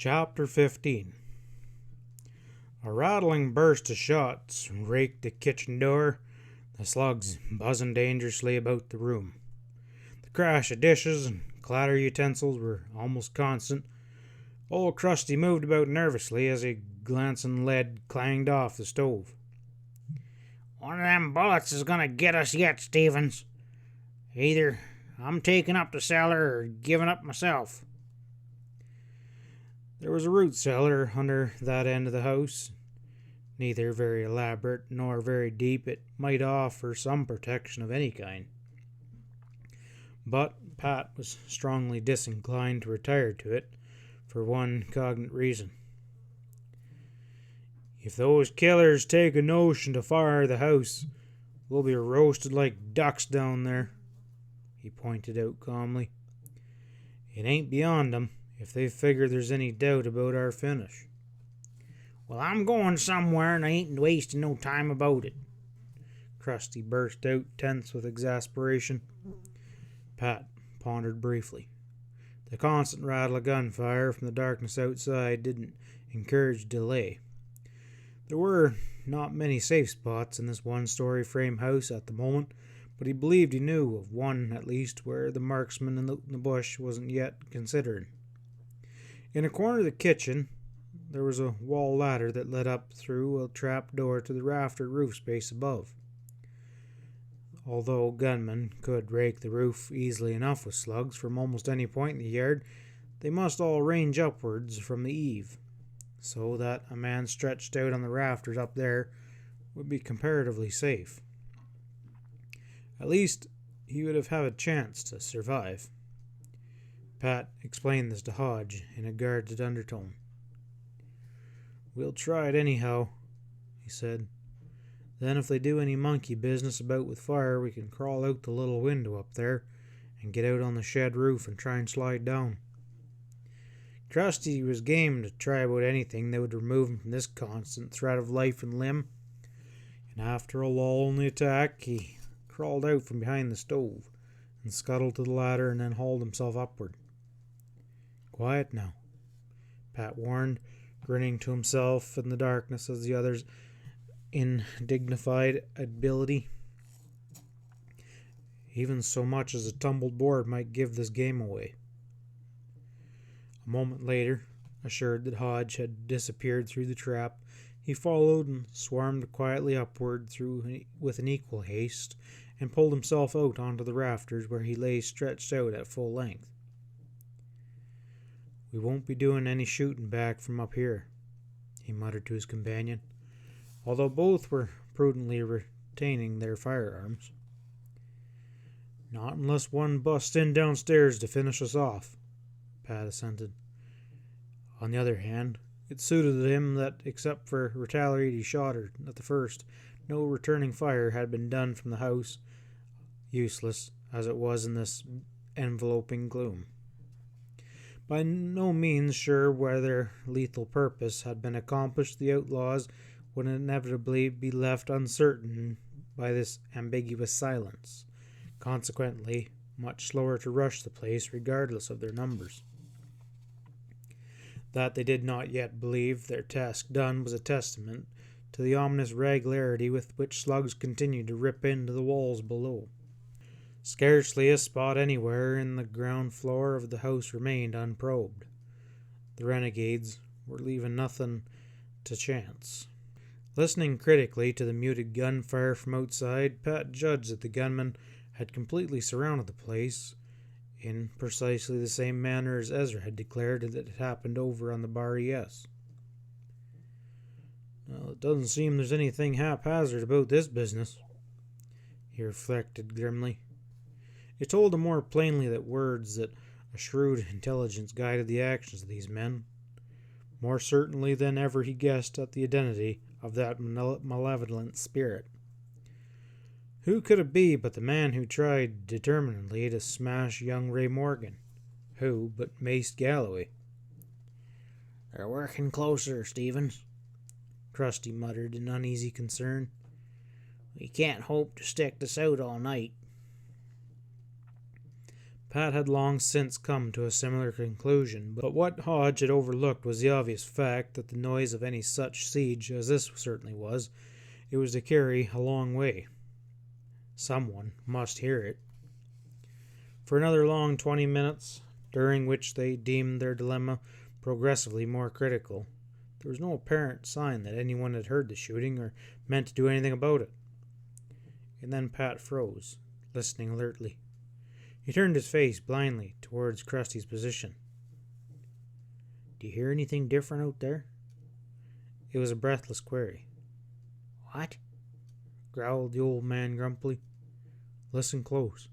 Chapter 15. A rattling burst of shots raked the kitchen door, the slugs buzzing dangerously about the room. The crash of dishes and clatter utensils were almost constant. Old Krusty moved about nervously as a glancing lead clanged off the stove. "One of them bullets is going to get us yet, Stevens. Either I'm taking up the cellar or giving up myself." There was a root cellar under that end of the house. Neither very elaborate nor very deep, it might offer some protection of any kind. But Pat was strongly disinclined to retire to it, for one cognate reason. "If those killers take a notion to fire the house, we'll be roasted like ducks down there," he pointed out calmly. "It ain't beyond 'em if they figure there's any doubt about our finish." "Well, I'm going somewhere and I ain't wasting no time about it." Krusty burst out, tense with exasperation. Pat pondered briefly. The constant rattle of gunfire from the darkness outside didn't encourage delay. There were not many safe spots in this one-story frame house at the moment, but he believed he knew of one at least where the marksman in the bush wasn't yet considered. In a corner of the kitchen, there was a wall ladder that led up through a trap door to the raftered roof space above. Although gunmen could rake the roof easily enough with slugs from almost any point in the yard, they must all range upwards from the eave, so that a man stretched out on the rafters up there would be comparatively safe. At least, he would have a chance to survive. Pat explained this to Hodge in a guarded undertone. "We'll try it anyhow," he said. "Then if they do any monkey business about with fire, we can crawl out the little window up there and get out on the shed roof and try and slide down." Krusty was game to try about anything that would remove him from this constant threat of life and limb, and after a lull in the attack, he crawled out from behind the stove and scuttled to the ladder and then hauled himself upward. "Quiet now," Pat warned, grinning to himself in the darkness as the others in dignified ability. Even so much as a tumbled board might give this game away. A moment later, assured that Hodge had disappeared through the trap, he followed and swarmed quietly upward with an equal haste and pulled himself out onto the rafters where he lay stretched out at full length. "We won't be doing any shooting back from up here," he muttered to his companion, although both were prudently retaining their firearms. "Not unless one busts in downstairs to finish us off," Pat assented. On the other hand, it suited him that, except for retaliatory shot at the first, no returning fire had been done from the house, useless as it was in this enveloping gloom. By no means sure whether lethal purpose had been accomplished, the outlaws would inevitably be left uncertain by this ambiguous silence, consequently much slower to rush the place regardless of their numbers. That they did not yet believe their task done was a testament to the ominous regularity with which slugs continued to rip into the walls below. Scarcely a spot anywhere in the ground floor of the house remained unprobed. The renegades were leaving nothing to chance. Listening critically to the muted gunfire from outside, Pat judged that the gunmen had completely surrounded the place, in precisely the same manner as Ezra had declared that it happened over on the Bar ES. "Well, it doesn't seem there's anything haphazard about this business," he reflected grimly. It told him more plainly than words that a shrewd intelligence guided the actions of these men. More certainly than ever he guessed at the identity of that malevolent spirit. Who could it be but the man who tried determinedly to smash young Ray Morgan? Who but Mace Galloway? "They're working closer, Stevens," Krusty muttered in uneasy concern. "We can't hope to stick this out all night." Pat had long since come to a similar conclusion, but what Hodge had overlooked was the obvious fact that the noise of any such siege as this certainly was, it was to carry a long way. Someone must hear it. For another long 20 minutes, during which they deemed their dilemma progressively more critical, there was no apparent sign that anyone had heard the shooting or meant to do anything about it. And then Pat froze, listening alertly. He turned his face blindly towards Krusty's position. "Do you hear anything different out there?" It was a breathless query. "What?" growled the old man grumpily. "Listen close."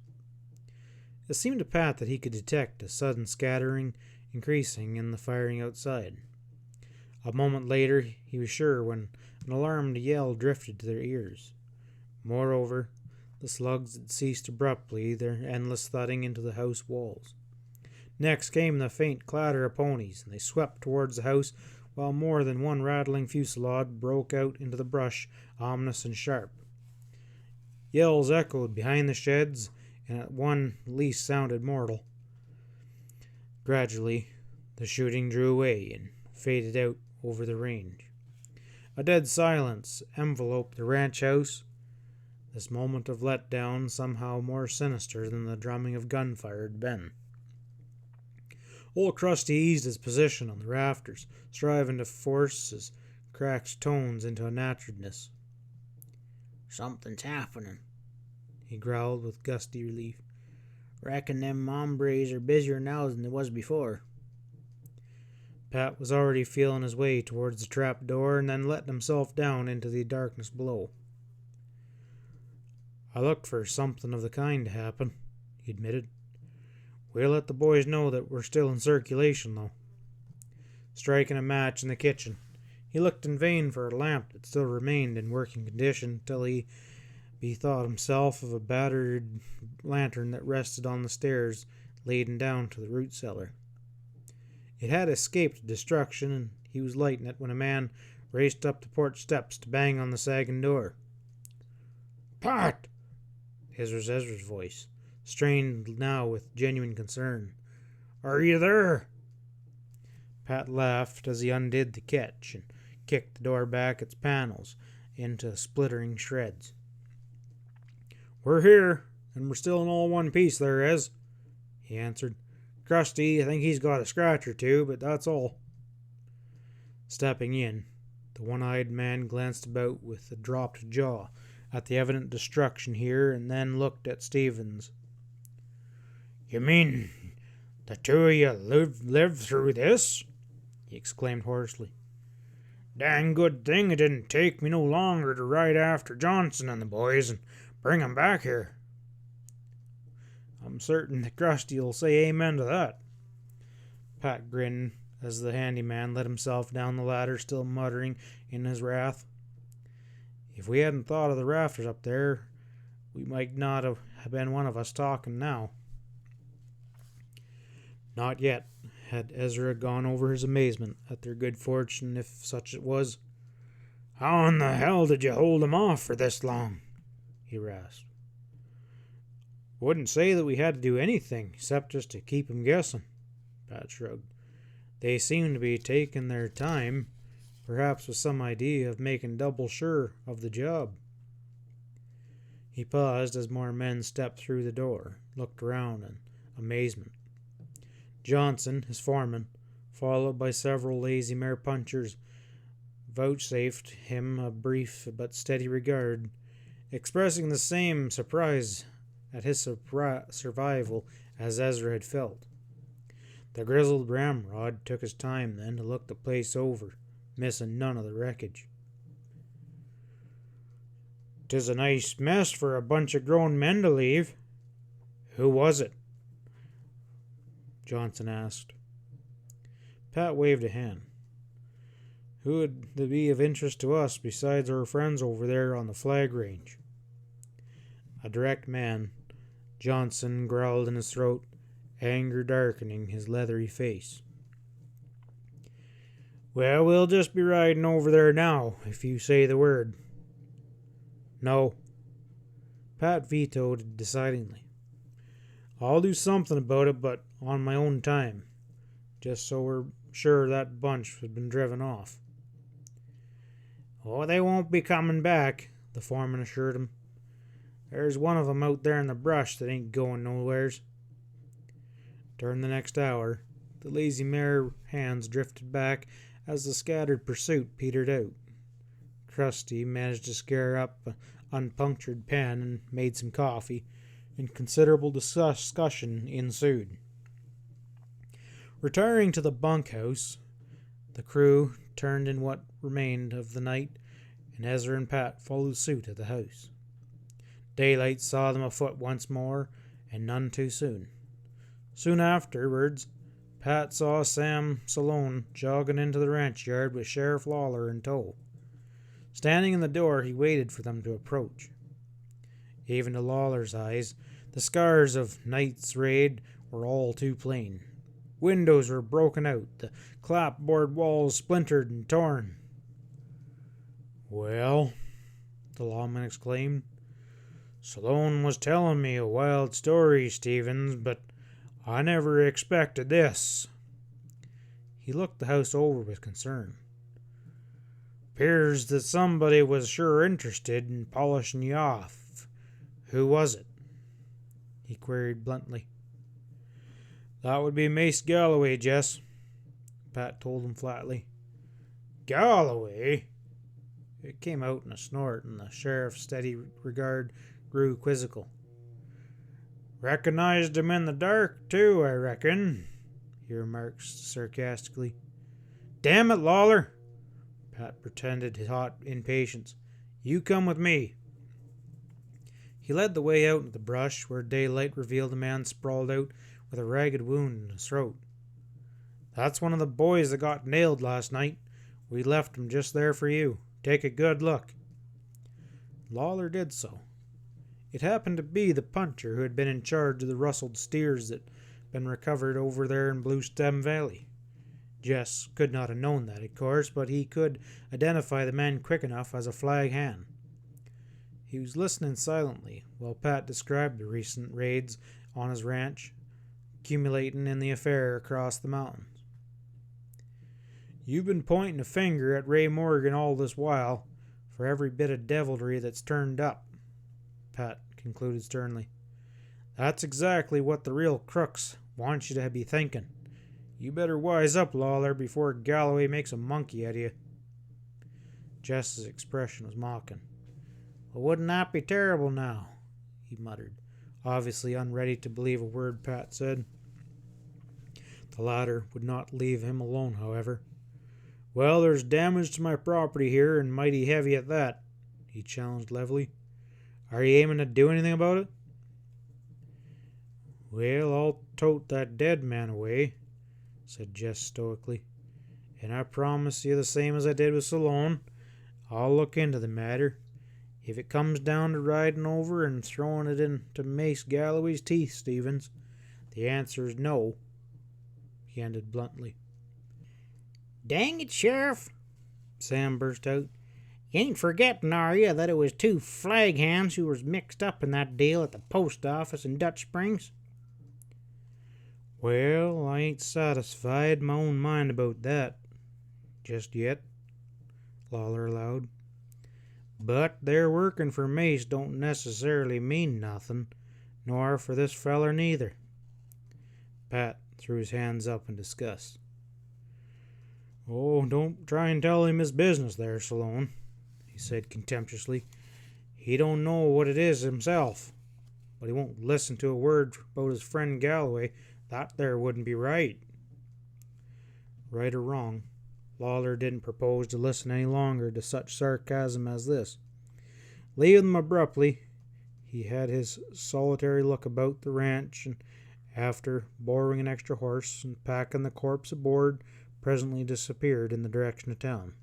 It seemed to Pat that he could detect a sudden scattering, increasing in the firing outside. A moment later he was sure when an alarmed yell drifted to their ears. Moreover, the slugs had ceased abruptly their endless thudding into the house walls. Next came the faint clatter of ponies, and they swept towards the house, while more than one rattling fusillade broke out into the brush, ominous and sharp. Yells echoed behind the sheds, and at one least sounded mortal. Gradually, the shooting drew away and faded out over the range. A dead silence enveloped the ranch house, this moment of letdown somehow more sinister than the drumming of gunfire had been. Old Krusty eased his position on the rafters, striving to force his cracked tones into a naturalness. "Something's happening," he growled with gusty relief. "Reckon them hombres are busier now than they was before." Pat was already feeling his way towards the trap door and then letting himself down into the darkness below. "I looked for something of the kind to happen," he admitted. "We'll let the boys know that we're still in circulation, though." Striking a match in the kitchen, he looked in vain for a lamp that still remained in working condition till he bethought himself of a battered lantern that rested on the stairs leading down to the root cellar. It had escaped destruction, and he was lighting it when a man raced up the porch steps to bang on the sagging door. "Pat!" His was Ezra's voice, strained now with genuine concern. "Are you there?" Pat laughed as he undid the catch and kicked the door back its panels into splittering shreds. "We're here, and we're still in all one piece there, Ez," he answered. "Krusty, I think he's got a scratch or two, but that's all." Stepping in, the one-eyed man glanced about with a dropped jaw at the evident destruction here, and then looked at Stevens. "You mean the two of you lived through this?" he exclaimed hoarsely. "Dang good thing it didn't take me no longer to ride after Johnson and the boys and bring 'em back here." "I'm certain that Krusty'll say amen to that." Pat grinned as the handyman let himself down the ladder, still muttering in his wrath. "If we hadn't thought of the rafters up there, we might not have been one of us talking now." Not yet had Ezra gone over his amazement at their good fortune, if such it was. "How in the hell did you hold 'em off for this long?" he rasped. "Wouldn't say that we had to do anything except just to keep 'em guessing," Pat shrugged. "They seemed to be taking their time, perhaps with some idea of making double sure of the job." He paused as more men stepped through the door, looked around in amazement. Johnson, his foreman, followed by several lazy mare punchers, vouchsafed him a brief but steady regard, expressing the same surprise at his survival as Ezra had felt. The grizzled ramrod took his time then to look the place over, missing none of the wreckage. "'Tis a nice mess for a bunch of grown men to leave. Who was it?" Johnson asked. Pat waved a hand. "Who would they be of interest to us besides our friends over there on the flag range?" A direct man, Johnson growled in his throat, anger darkening his leathery face. "Well, we'll just be riding over there now, if you say the word." "No," Pat vetoed decidedly. I'll do something about it, but on my own time, just so we're sure that bunch has been driven off." "Oh, they won't be coming back," the foreman assured him. "There's one of 'em out there in the brush that ain't going nowheres." During the next hour, the lazy mare hands drifted back as the scattered pursuit petered out. Krusty managed to scare up an unpunctured pan and made some coffee, and considerable discussion ensued. Retiring to the bunkhouse, the crew turned in what remained of the night, and Ezra and Pat followed suit at the house. Daylight saw them afoot once more, and none too soon. Soon afterwards, Pat saw Sam Salone jogging into the ranch yard with Sheriff Lawler in tow. Standing in the door, he waited for them to approach. Even to Lawler's eyes, the scars of night's raid were all too plain. Windows were broken out, the clapboard walls splintered and torn. "Well," the lawman exclaimed, "Salone was telling me a wild story, Stevens, but I never expected this." He looked the house over with concern. "'Pears that somebody was sure interested in polishing you off. Who was it?" he queried bluntly. "That would be Mace Galloway, Jess," Pat told him flatly. "Galloway?" It came out in a snort, and the sheriff's steady regard grew quizzical. "Recognized him in the dark, too, I reckon," he remarked sarcastically. "Damn it, Lawler!" Pat pretended hot impatience. "You come with me." He led the way out into the brush, where daylight revealed a man sprawled out with a ragged wound in his throat. "That's one of the boys that got nailed last night. We left him just there for you. Take a good look." Lawler did so. It happened to be the puncher who had been in charge of the rustled steers that had been recovered over there in Blue Stem Valley. Jess could not have known that, of course, but he could identify the man quick enough as a flag hand. He was listening silently while Pat described the recent raids on his ranch, accumulating in the affair across the mountains. "You've been pointing a finger at Ray Morgan all this while, for every bit of deviltry that's turned up," Pat concluded sternly. "That's exactly what the real crooks want you to be thinking. You better wise up, Lawler, before Galloway makes a monkey out of you." Jess's expression was mocking. "Well, wouldn't that be terrible now?" he muttered, obviously unready to believe a word Pat said. The latter would not leave him alone, however. "Well, there's damage to my property here, and mighty heavy at that," he challenged levelly. "Are you aiming to do anything about it?" "Well, I'll tote that dead man away," said Jess stoically. "And I promise you the same as I did with Salone. I'll look into the matter. If it comes down to riding over and throwing it into Mace Galloway's teeth, Stevens, the answer is no," he ended bluntly. "Dang it, Sheriff!" Sam burst out. "You ain't forgetting, are you, that it was two flag hands who was mixed up in that deal at the post office in Dutch Springs?" "Well, I ain't satisfied my own mind about that just yet," Lawler allowed. "But their working for Mace don't necessarily mean nothing, nor for this feller neither." Pat threw his hands up in disgust. "Oh, don't try and tell him his business there, Salone," he said contemptuously. "He don't know what it is himself, but he won't listen to a word about his friend Galloway. That there wouldn't be right." Right or wrong, Lawler didn't propose to listen any longer to such sarcasm as this. Leaving them abruptly, he had his solitary look about the ranch, and after borrowing an extra horse and packing the corpse aboard, presently disappeared in the direction of town.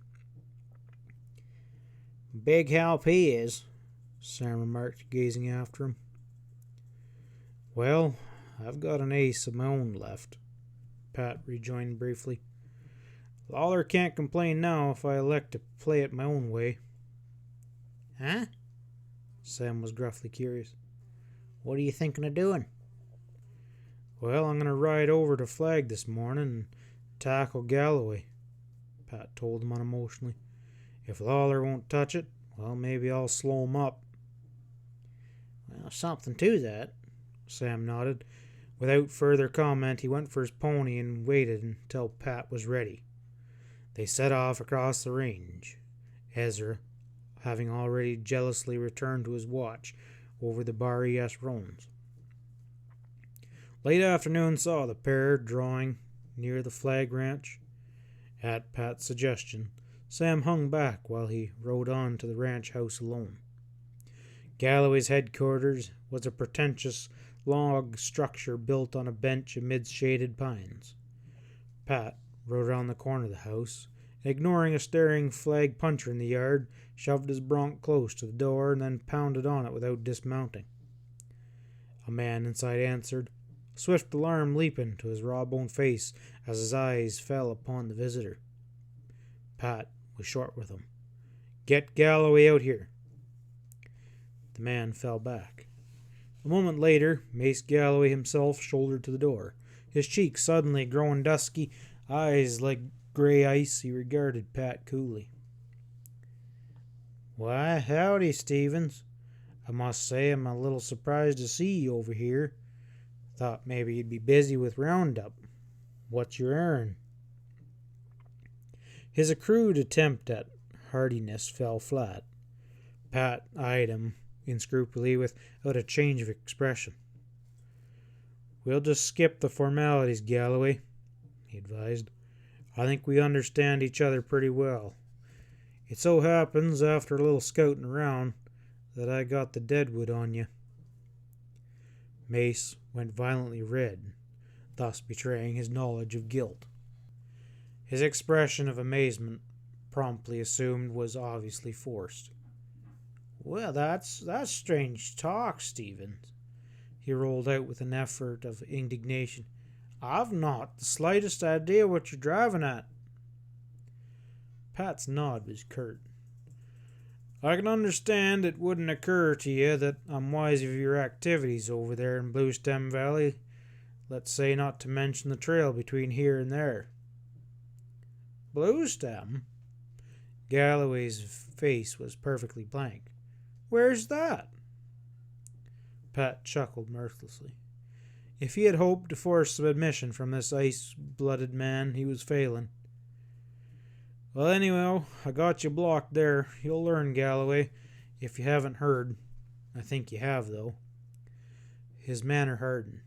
"Big help he is," Sam remarked, gazing after him. "Well, I've got an ace of my own left," Pat rejoined briefly. "Lawler can't complain now if I elect to play it my own way." "Huh?" Sam was gruffly curious. "What are you thinking of doing?" Well, I'm going to ride over to Flag this morning and tackle Galloway, Pat told him unemotionally. If Lawler won't touch it, well, maybe I'll slow him up. Well, something to that, Sam nodded. Without further comment, he went for his pony and waited until Pat was ready. They set off across the range, Ezra having already jealously returned to his watch over the Bar Es roans. Late afternoon saw the pair drawing near the Flag Ranch. At Pat's suggestion, Sam hung back while he rode on to the ranch house alone. Galloway's headquarters was a pretentious log structure built on a bench amid shaded pines. Pat rode around the corner of the house, and ignoring a staring flag puncher in the yard, shoved his bronc close to the door and then pounded on it without dismounting. A man inside answered, a swift alarm leaping to his raw-boned face as his eyes fell upon the visitor. Pat was short with him. "Get Galloway out here." The man fell back. A moment later, Mace Galloway himself shouldered to the door. His cheeks suddenly growing dusky, eyes like gray ice, he regarded Pat coolly. "Why, howdy, Stevens. I must say I'm a little surprised to see you over here. Thought maybe you'd be busy with Roundup. What's your errand?" His accrued attempt at heartiness fell flat. Pat eyed him inscrupulously without a change of expression. "We'll just skip the formalities, Galloway," he advised. "I think we understand each other pretty well. It so happens, after a little scouting around, that I got the deadwood on you." Mace went violently red, thus betraying his knowledge of guilt. His expression of amazement, promptly assumed, was obviously forced. "Well, that's strange talk, Stevens," he rolled out with an effort of indignation. "I've not the slightest idea what you're driving at." Pat's nod was curt. "I can understand it wouldn't occur to you that I'm wise of your activities over there in Bluestem Valley, let's say not to mention the trail between here and there." "Bluestem?" Galloway's face was perfectly blank. "Where's that?" Pat chuckled mirthlessly. If he had hoped to force some admission from this ice-blooded man, he was failing. "Well, anyway, I got you blocked there. You'll learn, Galloway, if you haven't heard. I think you have, though." His manner hardened.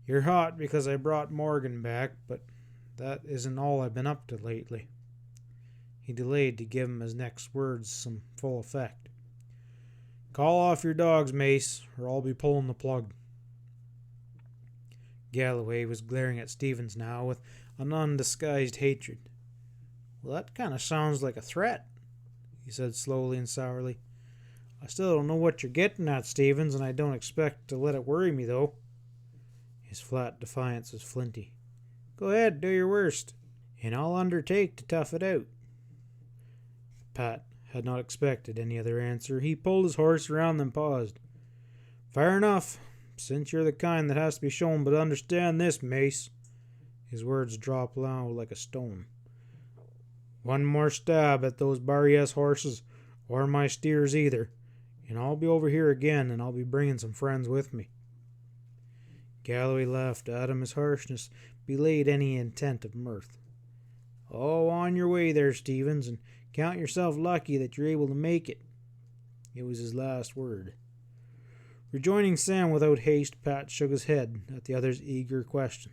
"You're hot because I brought Morgan back, but that isn't all I've been up to lately." He delayed to give him his next words some full effect. "Call off your dogs, Mace, or I'll be pulling the plug." Galloway was glaring at Stevens now with an undisguised hatred. "Well, that kind of sounds like a threat," he said slowly and sourly. "I still don't know what you're getting at, Stevens, and I don't expect to let it worry me, though." His flat defiance was flinty. "Go ahead, do your worst, and I'll undertake to tough it out." Pat had not expected any other answer. He pulled his horse around, then paused. "Fair enough, since you're the kind that has to be shown, but understand this, Mace." His words dropped loud like a stone. "One more stab at those Bar Es horses, or my steers either, and I'll be over here again, and I'll be bringing some friends with me." Galloway laughed at him. His harshness belied any intent of mirth. "Oh, on your way there, Stevens, and count yourself lucky that you're able to make it." It was his last word. Rejoining Sam without haste, Pat shook his head at the other's eager question.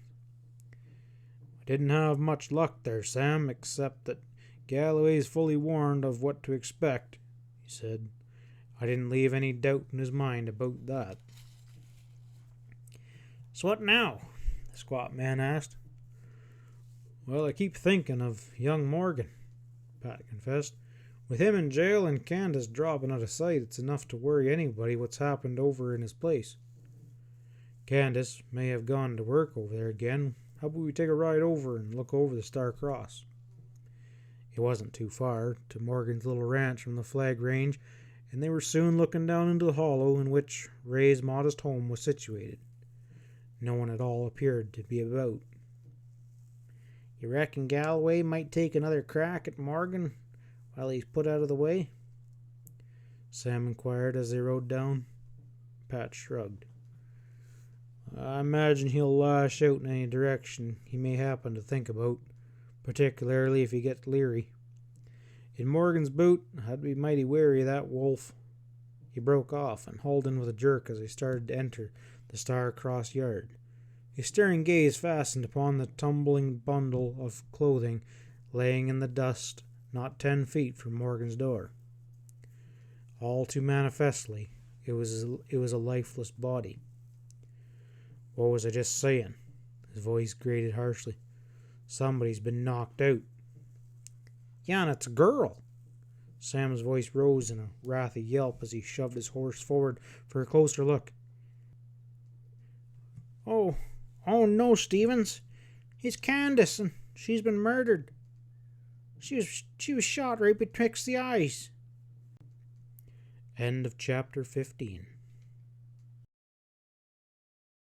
"I didn't have much luck there, Sam, except that Galloway's fully warned of what to expect," he said. "I didn't leave any doubt in his mind about that." "So what now?" the squat man asked. "Well, I keep thinking of young Morgan," Pat confessed. "With him in jail and Candace dropping out of sight, it's enough to worry anybody what's happened over in his place. Candace may have gone to work over there again. How about we take a ride over and look over the Star Cross?" It wasn't too far to Morgan's little ranch from the Flag Range, and they were soon looking down into the hollow in which Ray's modest home was situated. No one at all appeared to be about. "You reckon Galloway might take another crack at Morgan while he's put out of the way?" Sam inquired as they rode down. Pat shrugged. "I imagine he'll lash out in any direction he may happen to think about, particularly if he gets leery. In Morgan's boot, I'd be mighty wary of that wolf." He broke off and hauled in with a jerk as they started to enter the star-crossed yard. His staring gaze fastened upon the tumbling bundle of clothing laying in the dust not 10 feet from Morgan's door. All too manifestly, it was a lifeless body. "What was I just saying?" His voice grated harshly. "Somebody's been knocked out." "Yeah, and it's a girl." Sam's voice rose in a wrathy yelp as he shoved his horse forward for a closer look. Oh no, Stevens. It's Candace, and she's been murdered. She was shot right betwixt the eyes." End of chapter 15.